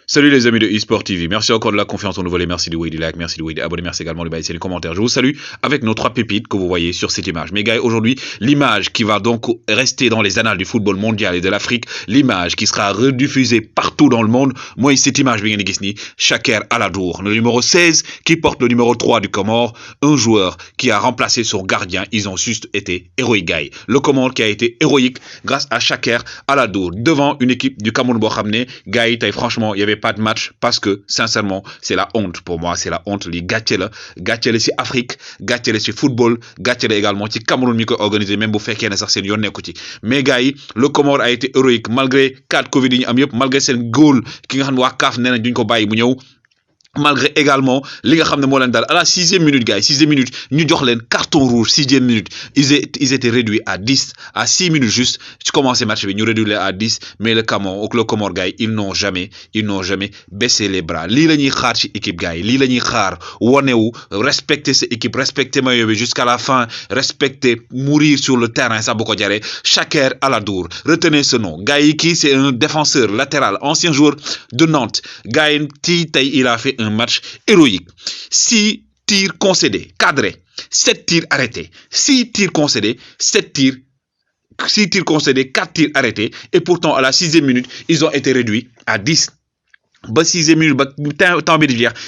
Salut les amis de eSport TV, merci encore de la confiance renouvelée, merci de like, merci de abonner, merci également de baisser les commentaires. Je vous salue avec nos 3 pépites que vous voyez sur cette image. Mais gars, aujourd'hui, l'image qui va donc rester dans les annales du football mondial et de l'Afrique, l'image qui sera rediffusée partout dans le monde, moi cette image, Chaker Aladour, le numéro 16 qui porte le numéro 3 du Comore, un joueur qui a remplacé son gardien, ils ont juste été héroïques gars. Le Comore qui a été héroïque grâce à Chaker Aladour devant une équipe du Cameroun Bohamné, gars, franchement, il y avait pas de match parce que sincèrement c'est la honte pour moi, c'est la honte li gàcce la ci Afrique gàcce la ci football gàcce la également ci Cameroun mi ko organisé même bu fekkee ne sax seen yoon nekku ci mais gars yi le Comore a été héroïque malgré 4 Covid yi ñu am yëpp malgré seen goal ki nga xam ne waa CAF nee nañ duñ ko bàyyi mu ñëw malgré également li nga xamné mo len dal à la 6e minute gars 6e minute ñu jox len carton rouge 6e minute ils étaient réduits à 10 à 6 minutes juste ci commencé match bi ñu réduit à 10 mais le Comore gars ils n'ont jamais baissé les bras li lañuy xaar ci équipe gars li lañuy xaar wonewu respecter cette équipe respecter maillot bi jusqu'à la fin respecter mourir sur le terrain ça bu ko jaré Chaker Aladour retenez ce nom gars qui c'est un défenseur latéral ancien joueur de Nantes gars il a fait un match héroïque. 6 tirs concédés, cadrés, 7 tirs arrêtés. 6 tirs concédés, 7 tirs, 6 tirs concédés, 4 tirs arrêtés. Et pourtant, à la 6e minute, ils ont été réduits à 10. Ba 6e minute, temps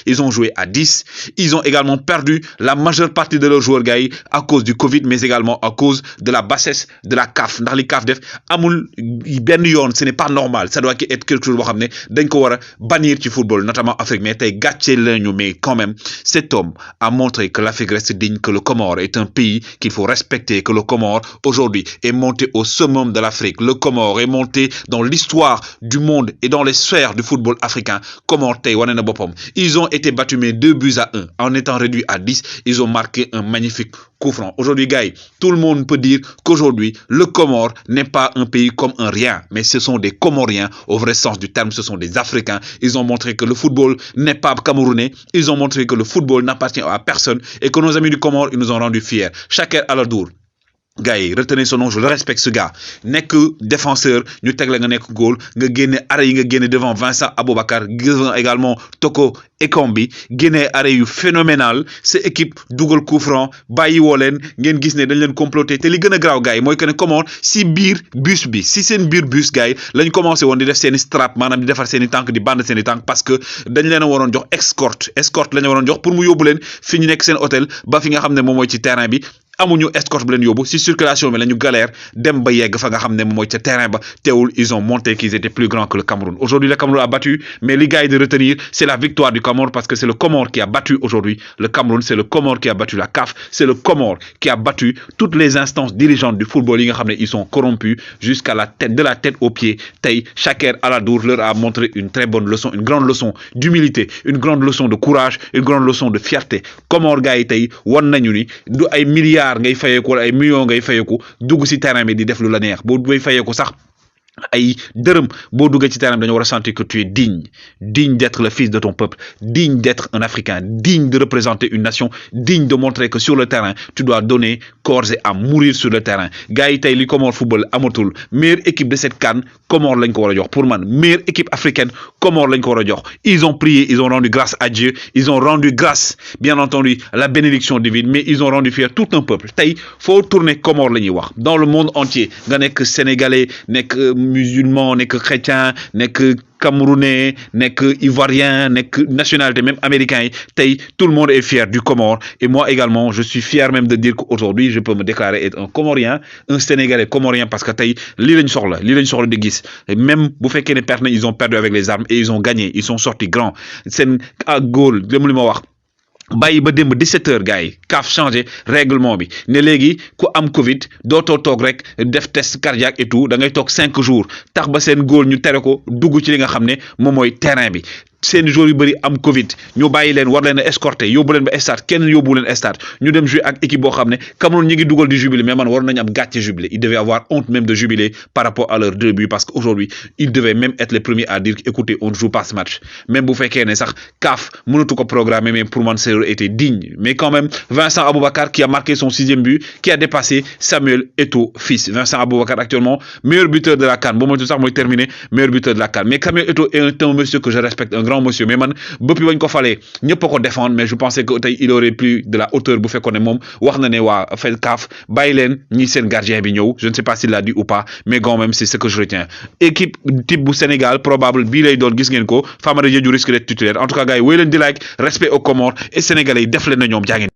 ils ont joué à 10. Ils ont également perdu la majeure partie de leurs joueurs gars à cause du Covid, mais également à cause de la bassesse de la CAF. Dans les CAF def amul ben yoon, ce n'est pas normal. Ça doit être quelque chose bo dañ ko wara bannir ci football, notamment Afrique. Mais tay gatché lañu, mais quand même, cet homme a montré que l'Afrique reste digne, que le Comore est un pays qu'il faut respecter, que le Comore aujourd'hui est monté au summum de l'Afrique. Le Comore est monté dans l'histoire du monde et dans les sphères du football africain. Comore tay wane na bopom. Ils ont été battus mais 2-1 en étant réduits à 10. Ils ont marqué un magnifique coup franc. Aujourd'hui, gars, tout le monde peut dire qu'aujourd'hui, le Comore n'est pas un pays comme un rien, mais ce sont des Comoriens au vrai sens du terme. Ce sont des Africains. Ils ont montré que le football n'est pas camerounais. Ils ont montré que le football n'appartient à personne et que nos amis du Comore, ils nous ont rendu fiers. Chaker Aladour. Gars, retenez son nom, je le respecte ce gars. N'est que défenseur, ñu teg la nga nek goal, nga génné arrêt yi nga génné devant Vincent Aboubakar, devant également Toko Ekambi, génné arrêt yu phénoménal, cette équipe dougal coup franc, bayyi wo len, ngeen gis né dañ leen comploter té li gëna graw gars moy que né Comore si bir bus bi, si sen bir bus gars lañ commencé won di def seen strap manam di defar seen tank di band seen tank parce que dañ leen waron jox escorte lañ waron jox pour mu yobul len fi ñu nek seen hôtel ba fi nga xamné mom moy ci terrain bi amuñu escorte bu len yóbbu si circulation bi lañu galère dem ba yegg fa nga xamné moy ci terrain ba teewul ils ont montré qu'ils étaient plus grands que le Cameroun. Aujourd'hui le Cameroun a battu, mais les gars de retenir c'est la victoire du Comore parce que c'est le Comore qui a battu aujourd'hui le Cameroun, c'est le Comore qui a battu la CAF, c'est le Comore qui a battu toutes les instances dirigeantes du football yi nga xamné ils sont corrompus jusqu'à la tête, de la tête aux pieds. Tay Chaker Aladour leur a montré une très bonne leçon, une grande leçon d'humilité, une grande leçon de courage, une grande leçon de fierté. Comore gars yi tay won nañu ni du ay milliards ngay fayeku wala ay millions ngay fayeku dugg ci terrain bi di def lu la neex bo bay fayeku sax ay dërëm bo duggé ci terrain dañu wara sentir que tu es digne d'être le fils de ton peuple, digne d'être un Africain, digne de représenter une nation, digne de montrer que sur le terrain tu dois donner corps et âme, mourir sur le terrain. Gars yi tay li Comore football amatul meilleure équipe de cette CAN Comore lañ ko wara jox pour man meilleure équipe africaine Comore lañ ko wara jox. Ils ont prié, ils ont rendu grâce à Dieu, ils ont rendu grâce bien entendu à la bénédiction divine, mais ils ont rendu fier tout un peuple. Tay faut tourner Comore lañuy wax dans le monde entier nga nek sénégalais nek musulman nek chrétien nek camerounais nek ivoirien nek nationalité même américain tay tout le monde est fier du Comore et moi également je suis fier même de dire qu'aujourd'hui je peux me déclarer être un Comorien, un Sénégalais Comorien parce que tay li lañ soxla di gis même bu fekké né perte ils ont perdu avec les armes et ils ont gagné, ils sont sortis grands sen goal dem li ma wax bàyyi ba démb 17h gars yi CAF changé règlement bi ne léegi ku am Covid dootoo toog rek def test cardiaque et tout da ngay toog 5 jours tax ba seen góol ñu tere ko dugg ci li nga xam ne moom mooy terrain bi. seen joueurs yu bari am Covid ñu bàyyi leen war leen a escorter yóbbu leen ba stade kenn yóbbu leen stade ñu dem jouer ak équipe boo xam ne Cameroun ñi ngi dugal di jubilé mais man war nañu am gàcce jubilé ils devaient avoir honte même de jubiler par rapport à leur début parce qu'aujourd'hui ils devaient même être les premiers à dire écoutez on ne joue pas ce match même bu fekkee ne sax CAF mënatu ko programmer mais pour man c'est été digne mais quand même Vincent Aboubakar qui a marqué son 6e but, qui a dépassé Samuel Eto'o fils. Vincent Aboubakar actuellement meilleur buteur de la CAN. Bon, moi tout ça, moi terminé meilleur buteur de la CAN. Mais Samuel Eto'o est un monsieur que je respecte, un grand monsieur. Mais man, depuis bañ ko falé, ñepp ko défendre, mais je pensais que il aurait plus de la hauteur bu fekkone mom wax na né wa fait CAF bay len ñi sen gardien bi ñew. Je ne sais pas s'il l'a dit ou pas, mais quand même c'est ce que je retiens. Équipe type bu Sénégal probable bi lay doon gis ngeen ko. Famara Diédhiou risque d'être titulaire. En tout cas gars yi wéy leen di like, respect aux Comores et Sénégalais yi def leen na ñom jaa ngeen